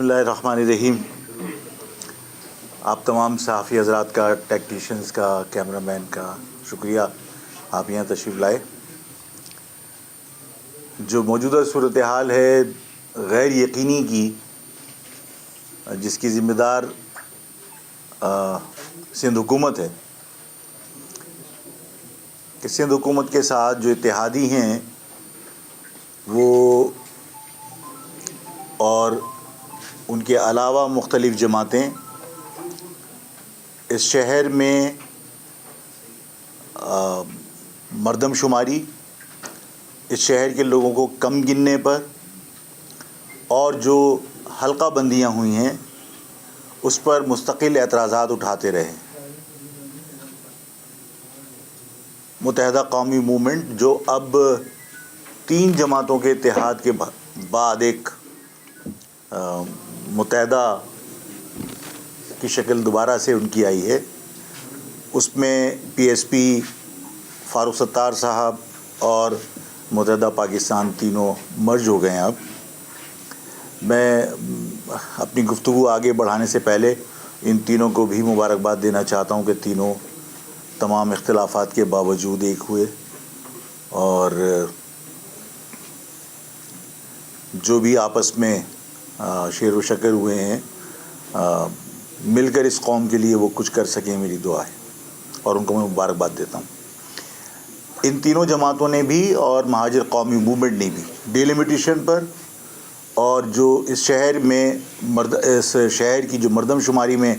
بسم اللہ الرحمن الرحیم. آپ تمام صحافی حضرات کا، ٹیکنیشینز کا، کیمرہ مین کا شکریہ، آپ یہاں تشریف لائے. جو موجودہ صورتحال ہے غیر یقینی کی، جس کی ذمہ دار سندھ حکومت ہے، کہ سندھ حکومت کے ساتھ جو اتحادی ہیں وہ اور ان کے علاوہ مختلف جماعتیں اس شہر میں مردم شماری، اس شہر کے لوگوں کو کم گننے پر اور جو حلقہ بندیاں ہوئی ہیں اس پر مستقل اعتراضات اٹھاتے رہے. متحدہ قومی موومنٹ جو اب 3 جماعتوں کے اتحاد کے بعد ایک متحدہ کی شکل دوبارہ سے ان کی آئی ہے، اس میں P S P, Farooq Sattar صاحب اور متحدہ پاکستان تینوں مرج ہو گئے ہیں. اب میں اپنی گفتگو آگے بڑھانے سے پہلے ان تینوں کو بھی مبارکباد دینا چاہتا ہوں کہ تینوں تمام اختلافات کے باوجود ایک ہوئے اور جو بھی آپس میں شیر و شکر ہوئے ہیں مل کر اس قوم کے لیے وہ کچھ کر سکیں. میری دعا ہے اور ان کو میں مبارکباد دیتا ہوں. ان تینوں جماعتوں نے بھی اور مہاجر قومی موومنٹ نے بھی ڈیلیمیٹیشن پر اور جو اس شہر میں اس شہر کی جو مردم شماری میں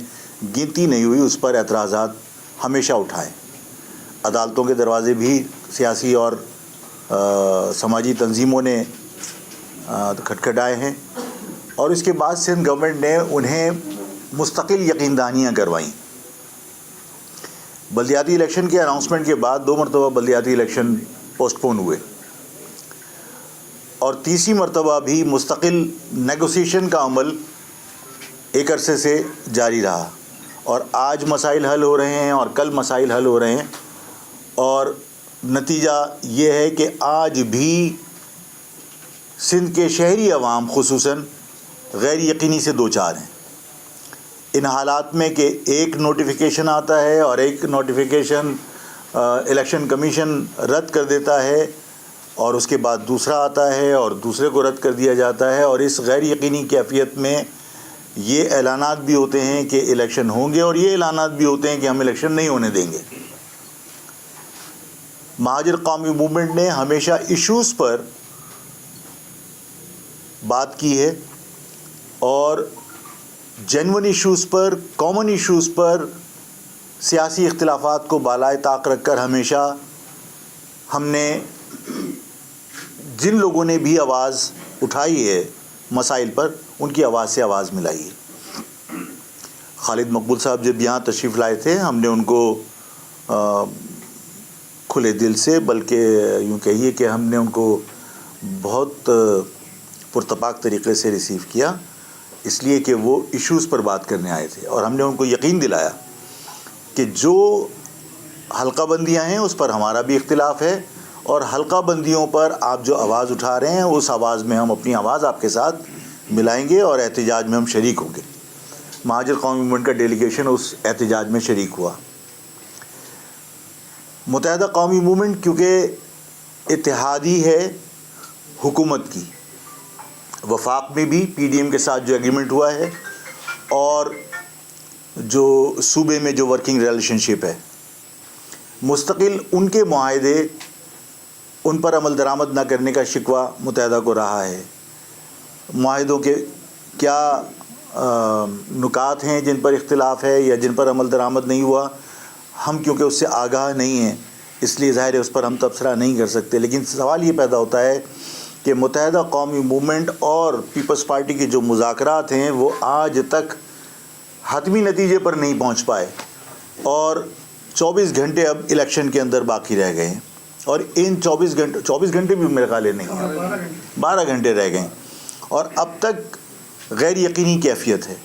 گنتی نہیں ہوئی اس پر اعتراضات ہمیشہ اٹھائے. عدالتوں کے دروازے بھی سیاسی اور سماجی تنظیموں نے کھٹکھٹائے ہیں اور اس کے بعد سندھ گورنمنٹ نے انہیں مستقل یقین دہانیاں کروائیں. بلدیاتی الیکشن کے اناؤنسمنٹ کے بعد 2 مرتبہ بلدیاتی الیکشن پوسٹ پون ہوئے اور تیسری مرتبہ بھی مستقل نیگوسیشن کا عمل ایک عرصے سے جاری رہا اور آج مسائل حل ہو رہے ہیں اور کل مسائل حل ہو رہے ہیں اور نتیجہ یہ ہے کہ آج بھی سندھ کے شہری عوام خصوصاً غیر یقینی سے دوچار ہیں. ان حالات میں کہ ایک نوٹیفیکیشن آتا ہے اور ایک نوٹیفیکیشن الیکشن کمیشن رد کر دیتا ہے اور اس کے بعد دوسرا آتا ہے اور دوسرے کو رد کر دیا جاتا ہے، اور اس غیر یقینی کیفیت میں یہ اعلانات بھی ہوتے ہیں کہ الیکشن ہوں گے اور یہ اعلانات بھی ہوتے ہیں کہ ہم الیکشن نہیں ہونے دیں گے. مہاجر قومی موومنٹ نے ہمیشہ ایشوز پر بات کی ہے اور جینون ایشوز پر، کامن ایشوز پر سیاسی اختلافات کو بالائے طاق رکھ کر ہمیشہ ہم نے جن لوگوں نے بھی آواز اٹھائی ہے مسائل پر ان کی آواز سے آواز ملائی ہے. خالد مقبول صاحب جب یہاں تشریف لائے تھے ہم نے ان کو کھلے دل سے، بلکہ یوں کہیے کہ ہم نے ان کو بہت پرتپاک طریقے سے ریسیو کیا، اس لیے کہ وہ ایشوز پر بات کرنے آئے تھے اور ہم نے ان کو یقین دلایا کہ جو حلقہ بندیاں ہیں اس پر ہمارا بھی اختلاف ہے اور حلقہ بندیوں پر آپ جو آواز اٹھا رہے ہیں اس آواز میں ہم اپنی آواز آپ کے ساتھ ملائیں گے اور احتجاج میں ہم شریک ہوں گے. مہاجر قومی موومنٹ کا ڈیلیگیشن اس احتجاج میں شریک ہوا. متحدہ قومی موومنٹ کیونکہ اتحادی ہے حکومت کی، وفاق میں بھی پی ڈی ایم کے ساتھ جو ایگریمنٹ ہوا ہے اور جو صوبے میں جو ورکنگ ریلیشن شپ ہے، مستقل ان کے معاہدے، ان پر عمل درآمد نہ کرنے کا شکوہ متحدہ کو رہا ہے. معاہدوں کے کیا نکات ہیں جن پر اختلاف ہے یا جن پر عمل درآمد نہیں ہوا، ہم کیونکہ اس سے آگاہ نہیں ہیں اس لیے ظاہر ہے اس پر ہم تبصرہ نہیں کر سکتے. لیکن سوال یہ پیدا ہوتا ہے کہ متحدہ قومی موومنٹ اور پیپلز پارٹی کے جو مذاکرات ہیں وہ آج تک حتمی نتیجے پر نہیں پہنچ پائے اور 24 گھنٹے اب الیکشن کے اندر باقی رہ گئے ہیں اور ان 24 گھنٹے بھی میرے خیال نہیں ہیں، 12 گھنٹے رہ گئے اور اب تک غیر یقینی کیفیت ہے.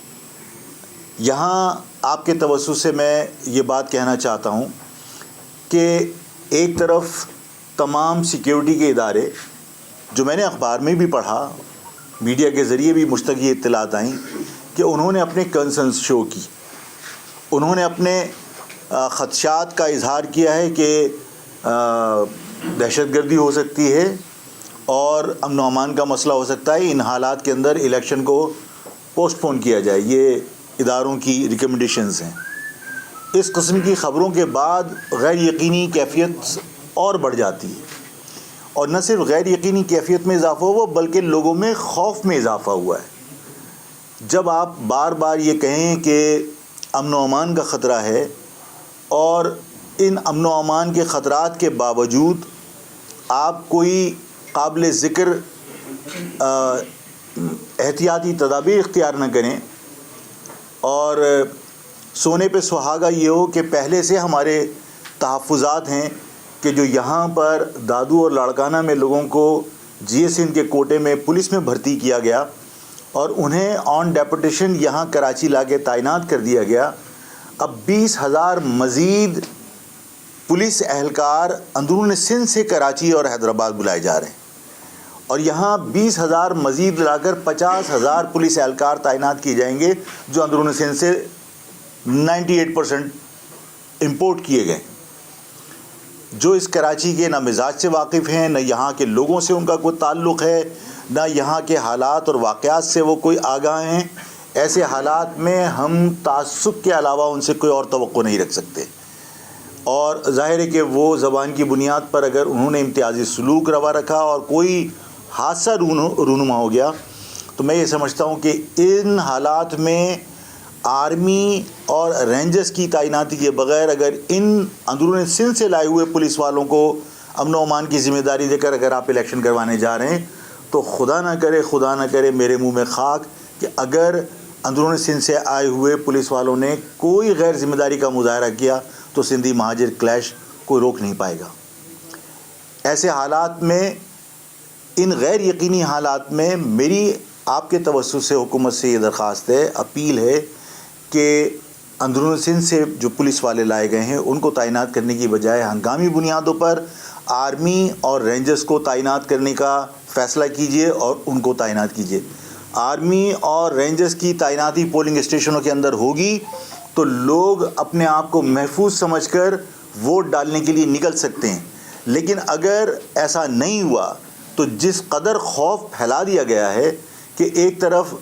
یہاں آپ کے توسط سے میں یہ بات کہنا چاہتا ہوں کہ ایک طرف تمام سیکیورٹی کے ادارے جو میں نے اخبار میں بھی پڑھا میڈیا کے ذریعے بھی مجھ تک یہ اطلاعات آئیں کہ انہوں نے اپنے کنسرنس شو کی، انہوں نے اپنے خدشات کا اظہار کیا ہے کہ دہشت گردی ہو سکتی ہے اور امن و امان کا مسئلہ ہو سکتا ہے، ان حالات کے اندر الیکشن کو پوسٹ پون کیا جائے، یہ اداروں کی ریکمنڈیشنز ہیں۔ اس قسم کی خبروں کے بعد غیر یقینی کیفیت اور بڑھ جاتی ہے، اور نہ صرف غیر یقینی کیفیت میں اضافہ ہوا بلکہ لوگوں میں خوف میں اضافہ ہوا ہے۔ جب آپ بار بار یہ کہیں کہ امن و امان کا خطرہ ہے اور ان امن و امان کے خطرات کے باوجود آپ کوئی قابل ذکر احتیاطی تدابیر اختیار نہ کریں اور سونے پہ سہاگا یہ ہو کہ پہلے سے ہمارے تحفظات ہیں کہ جو یہاں پر دادو اور لاڑکانہ میں لوگوں کو جی ایس ان کے کوٹے میں پولیس میں بھرتی کیا گیا اور انہیں آن ڈیپوٹیشن یہاں کراچی لا کے تعینات کر دیا گیا، اب 20,000 مزید پولیس اہلکار اندرون سندھ سے کراچی اور حیدرآباد بلائے جا رہے ہیں، اور یہاں 20,000 مزید لا کر 50,000 پولیس اہلکار تعینات کیے جائیں گے جو اندرون سندھ سے 98% امپورٹ کیے گئے، جو اس کراچی کے نہ مزاج سے واقف ہیں، نہ یہاں کے لوگوں سے ان کا کوئی تعلق ہے، نہ یہاں کے حالات اور واقعات سے وہ کوئی آگاہ ہیں۔ ایسے حالات میں ہم تعصب کے علاوہ ان سے کوئی اور توقع نہیں رکھ سکتے، اور ظاہر ہے کہ وہ زبان کی بنیاد پر اگر انہوں نے امتیازی سلوک روا رکھا اور کوئی حادثہ رونما ہو گیا تو میں یہ سمجھتا ہوں کہ ان حالات میں آرمی اور رینجرز کی تعیناتی کے بغیر اگر ان اندرون سندھ سے لائے ہوئے پولیس والوں کو امن و امان کی ذمہ داری دے کر اگر آپ الیکشن کروانے جا رہے ہیں تو خدا نہ کرے میرے منہ میں خاک کہ اگر اندرون سندھ سے آئے ہوئے پولیس والوں نے کوئی غیر ذمہ داری کا مظاہرہ کیا تو سندھی مہاجر کلیش کوئی روک نہیں پائے گا۔ ایسے حالات میں، ان غیر یقینی حالات میں میری آپ کے توسط سے حکومت سے یہ درخواست ہے، اپیل ہے کہ اندرون سندھ سے جو پولیس والے لائے گئے ہیں ان کو تعینات کرنے کی بجائے ہنگامی بنیادوں پر آرمی اور رینجرز کو تعینات کرنے کا فیصلہ کیجیے اور ان کو تعینات کیجیے۔ آرمی اور رینجرز کی تعیناتی پولنگ اسٹیشنوں کے اندر ہوگی تو لوگ اپنے آپ کو محفوظ سمجھ کر ووٹ ڈالنے کے لیے نکل سکتے ہیں، لیکن اگر ایسا نہیں ہوا تو جس قدر خوف پھیلا دیا گیا ہے کہ ایک طرف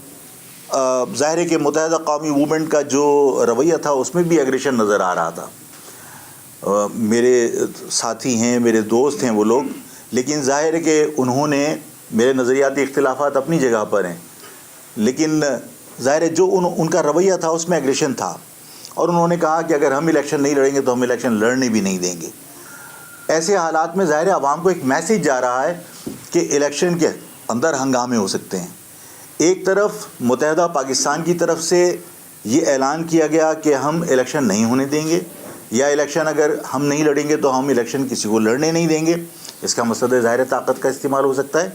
ظاہر ہے کہ متحدہ قومی موومنٹ کا جو رویہ تھا اس میں بھی ایگریشن نظر آ رہا تھا، میرے ساتھی ہیں، میرے دوست ہیں وہ لوگ، لیکن ظاہر ہے کہ انہوں نے، میرے نظریاتی اختلافات اپنی جگہ پر ہیں، لیکن ظاہر ہے جو ان کا رویہ تھا اس میں ایگریشن تھا، اور انہوں نے کہا کہ اگر ہم الیکشن نہیں لڑیں گے تو ہم الیکشن لڑنے بھی نہیں دیں گے۔ ایسے حالات میں ظاہر ہے عوام کو ایک میسیج جا رہا ہے کہ الیکشن کے اندر ہنگامے ہو سکتے ہیں۔ ایک طرف متحدہ پاکستان کی طرف سے یہ اعلان کیا گیا کہ ہم الیکشن نہیں ہونے دیں گے، یا الیکشن اگر ہم نہیں لڑیں گے تو ہم الیکشن کسی کو لڑنے نہیں دیں گے، اس کا مقصد ظاہر طاقت کا استعمال ہو سکتا ہے،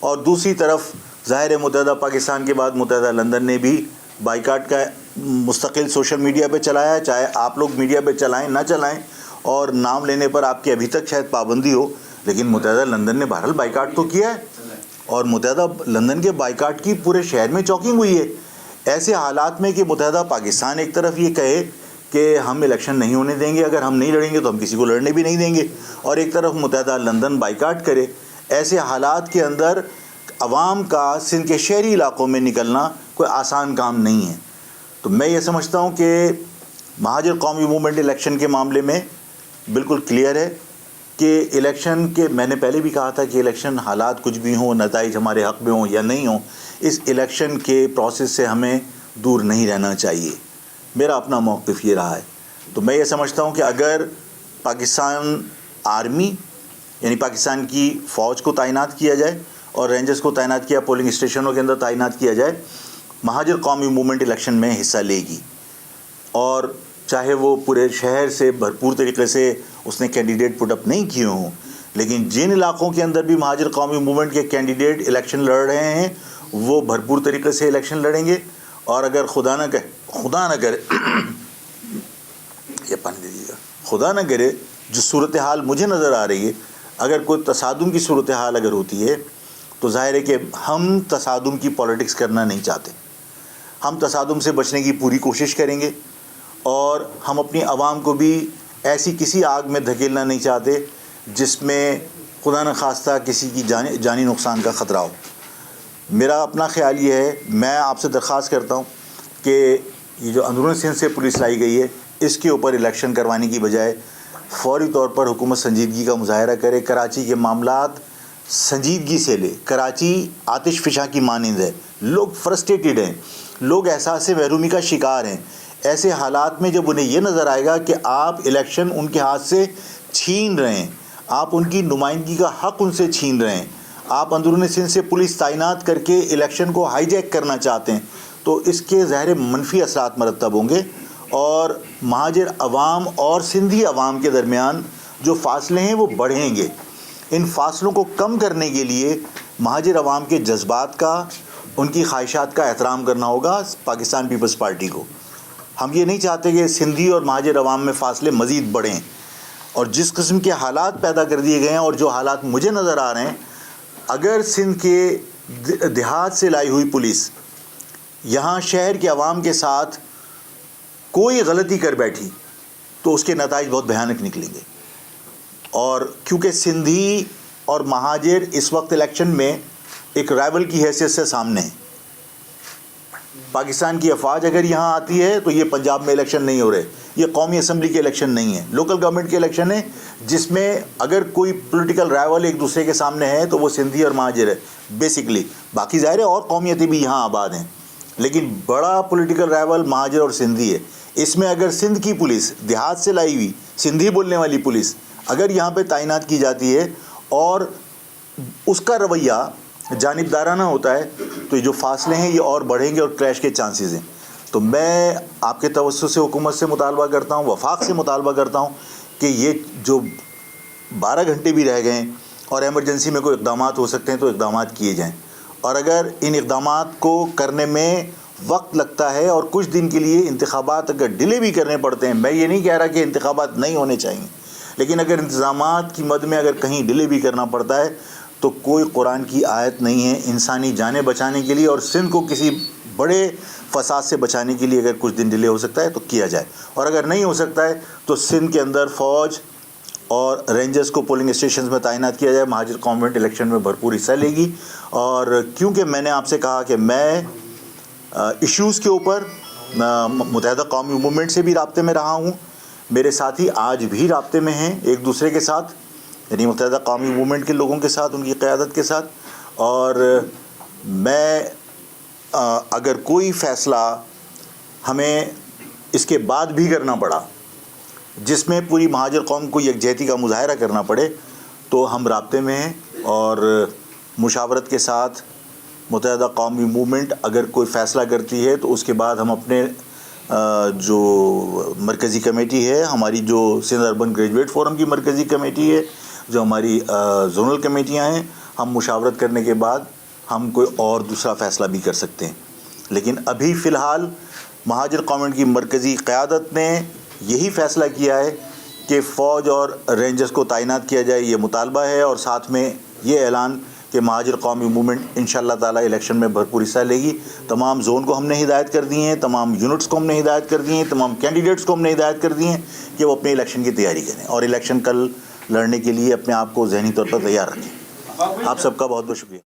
اور دوسری طرف ظاہر متحدہ پاکستان کے بعد متحدہ لندن نے بھی بائیکاٹ کا مستقل سوشل میڈیا پہ چلایا ہے، چاہے آپ لوگ میڈیا پہ چلائیں نہ چلائیں اور نام لینے پر آپ کی ابھی تک شاید پابندی ہو، لیکن متحدہ لندن نے بہرحال بائیکاٹ تو کیا ہے، اور متحدہ لندن کے بائیکاٹ کی پورے شہر میں چوکنگ ہوئی ہے۔ ایسے حالات میں کہ متحدہ پاکستان ایک طرف یہ کہے کہ ہم الیکشن نہیں ہونے دیں گے، اگر ہم نہیں لڑیں گے تو ہم کسی کو لڑنے بھی نہیں دیں گے، اور ایک طرف متحدہ لندن بائیکاٹ کرے، ایسے حالات کے اندر عوام کا سندھ کے شہری علاقوں میں نکلنا کوئی آسان کام نہیں ہے۔ تو میں یہ سمجھتا ہوں کہ مہاجر قومی موومنٹ الیکشن کے معاملے میں بالکل کلیئر ہے کہ الیکشن کے، میں نے پہلے بھی کہا تھا کہ الیکشن حالات کچھ بھی ہوں، نتائج ہمارے حق میں ہوں یا نہیں ہوں، اس الیکشن کے پروسیس سے ہمیں دور نہیں رہنا چاہیے، میرا اپنا موقف یہ رہا ہے۔ تو میں یہ سمجھتا ہوں کہ اگر پاکستان آرمی یعنی پاکستان کی فوج کو تعینات کیا جائے اور رینجرز کو تعینات کیا، پولنگ اسٹیشنوں کے اندر تعینات کیا جائے، مہاجر قومی موومنٹ الیکشن میں حصہ لے گی، اور چاہے وہ پورے شہر سے بھرپور طریقے سے اس نے کینڈیڈیٹ پٹ اپ نہیں کیے ہوں، لیکن جن علاقوں کے اندر بھی مہاجر قومی موومنٹ کے کینڈیڈیٹ الیکشن لڑ رہے ہیں وہ بھرپور طریقے سے الیکشن لڑیں گے، اور اگر خدا نہ کرے یہ پانی دے دیجیے گا، خدا نہ کرے جو صورتحال مجھے نظر آ رہی ہے، اگر کوئی تصادم کی صورتحال اگر ہوتی ہے تو ظاہر ہے کہ ہم تصادم کی پالیٹکس کرنا نہیں چاہتے. ہم تصادم سے بچنے کی پوری کوشش کریں گے اور ہم اپنی عوام کو بھی ایسی کسی آگ میں دھکیلنا نہیں چاہتے جس میں خدا نخواستہ کسی کی جانی نقصان کا خطرہ ہو. میرا اپنا خیال یہ ہے، میں آپ سے درخواست کرتا ہوں کہ یہ جو اندرون سندھ سے پولیس لائی گئی ہے اس کے اوپر الیکشن کروانے کی بجائے فوری طور پر حکومت سنجیدگی کا مظاہرہ کرے. کراچی کے معاملات سنجیدگی سے لے. کراچی آتش فشاں کی مانند ہے، لوگ فرسٹریٹڈ ہیں، لوگ احساس محرومی کا شکار ہیں. ایسے حالات میں جب انہیں یہ نظر آئے گا کہ آپ الیکشن ان کے ہاتھ سے چھین رہے ہیں، آپ ان کی نمائندگی کا حق ان سے چھین رہے ہیں، آپ اندرون سندھ سے پولیس تعینات کر کے الیکشن کو ہائی جیک کرنا چاہتے ہیں، تو اس کے ظاہر منفی اثرات مرتب ہوں گے اور مہاجر عوام اور سندھی عوام کے درمیان جو فاصلے ہیں وہ بڑھیں گے. ان فاصلوں کو کم کرنے کے لیے مہاجر عوام کے جذبات کا، ان کی خواہشات کا احترام کرنا ہوگا پاکستان پیپلز پارٹی کو. ہم یہ نہیں چاہتے کہ سندھی اور مہاجر عوام میں فاصلے مزید بڑھیں، اور جس قسم کے حالات پیدا کر دیے گئے ہیں اور جو حالات مجھے نظر آ رہے ہیں، اگر سندھ کے دیہات سے لائی ہوئی پولیس یہاں شہر کے عوام کے ساتھ کوئی غلطی کر بیٹھی تو اس کے نتائج بہت بھیانک نکلیں گے. اور کیونکہ سندھی اور مہاجر اس وقت الیکشن میں ایک رائول کی حیثیت سے سامنے ہیں. پاکستان کی افواج اگر یہاں آتی ہے تو یہ پنجاب میں الیکشن نہیں ہو رہے، یہ قومی اسمبلی کے الیکشن نہیں ہیں، لوکل گورنمنٹ کے الیکشن ہیں، جس میں اگر کوئی پولیٹیکل رائول ایک دوسرے کے سامنے ہے تو وہ سندھی اور مہاجر ہے بیسکلی. باقی ظاہر ہے اور قومیتیں بھی یہاں آباد ہیں، لیکن بڑا پولیٹیکل رائول مہاجر اور سندھی ہے. اس میں اگر سندھ کی پولیس دیہات سے لائی ہوئی سندھی بولنے والی پولیس اگر یہاں پہ تعینات کی جاتی ہے اور اس کا رویہ جانبدارانہ ہوتا ہے تو یہ جو فاصلے ہیں یہ اور بڑھیں گے اور کریش کے چانسز ہیں. تو میں آپ کے توسط سے حکومت سے مطالبہ کرتا ہوں، وفاق سے مطالبہ کرتا ہوں کہ یہ جو 12 گھنٹے بھی رہ گئے ہیں اور ایمرجنسی میں کوئی اقدامات ہو سکتے ہیں تو اقدامات کیے جائیں. اور اگر ان اقدامات کو کرنے میں وقت لگتا ہے اور کچھ دن کے لیے انتخابات اگر ڈیلے بھی کرنے پڑتے ہیں، میں یہ نہیں کہہ رہا کہ انتخابات نہیں ہونے چاہیے، لیکن اگر انتظامات کی مد میں اگر کہیں ڈیلے بھی کرنا پڑتا ہے تو کوئی قرآن کی آیت نہیں ہے. انسانی جانیں بچانے کے لیے اور سندھ کو کسی بڑے فساد سے بچانے کے لیے اگر کچھ دن ڈیلے ہو سکتا ہے تو کیا جائے، اور اگر نہیں ہو سکتا ہے تو سندھ کے اندر فوج اور رینجرز کو پولنگ اسٹیشنز میں تعینات کیا جائے. مہاجر قومنٹ الیکشن میں بھرپور حصہ لے گی. اور کیونکہ میں نے آپ سے کہا کہ میں ایشوز کے اوپر متحدہ قومی موومنٹ سے بھی رابطے میں رہا ہوں، میرے ساتھی آج بھی رابطے میں ہیں ایک دوسرے کے ساتھ، یعنی متحدہ قومی موومنٹ کے لوگوں کے ساتھ، ان کی قیادت کے ساتھ. اور میں اگر کوئی فیصلہ ہمیں اس کے بعد بھی کرنا پڑا جس میں پوری مہاجر قوم کو یکجہتی کا مظاہرہ کرنا پڑے تو ہم رابطے میں ہیں. اور مشاورت کے ساتھ متحدہ قومی موومنٹ اگر کوئی فیصلہ کرتی ہے تو اس کے بعد ہم اپنے جو مرکزی کمیٹی ہے ہماری، جو سندھ اربن گریجویٹ فورم کی مرکزی کمیٹی ہے، جو ہماری زونل کمیٹیاں ہیں، ہم مشاورت کرنے کے بعد ہم کوئی اور دوسرا فیصلہ بھی کر سکتے ہیں. لیکن ابھی فی الحال مہاجر قومنٹ کی مرکزی قیادت نے یہی فیصلہ کیا ہے کہ فوج اور رینجرز کو تعینات کیا جائے، یہ مطالبہ ہے. اور ساتھ میں یہ اعلان کہ مہاجر قومی موومنٹ انشاءاللہ تعالی الیکشن میں بھرپور حصہ لے گی. تمام زون کو ہم نے ہدایت کر دی ہیں، تمام یونٹس کو ہم نے ہدایت کر دی ہیں، تمام کینڈیڈیٹس کو ہم نے ہدایت کر دی ہیں کہ وہ اپنے الیکشن کی تیاری کریں اور الیکشن کل لڑنے کے لیے اپنے آپ کو ذہنی طور پر تیار رکھیں. آپ سب کا بہت بہت شکریہ.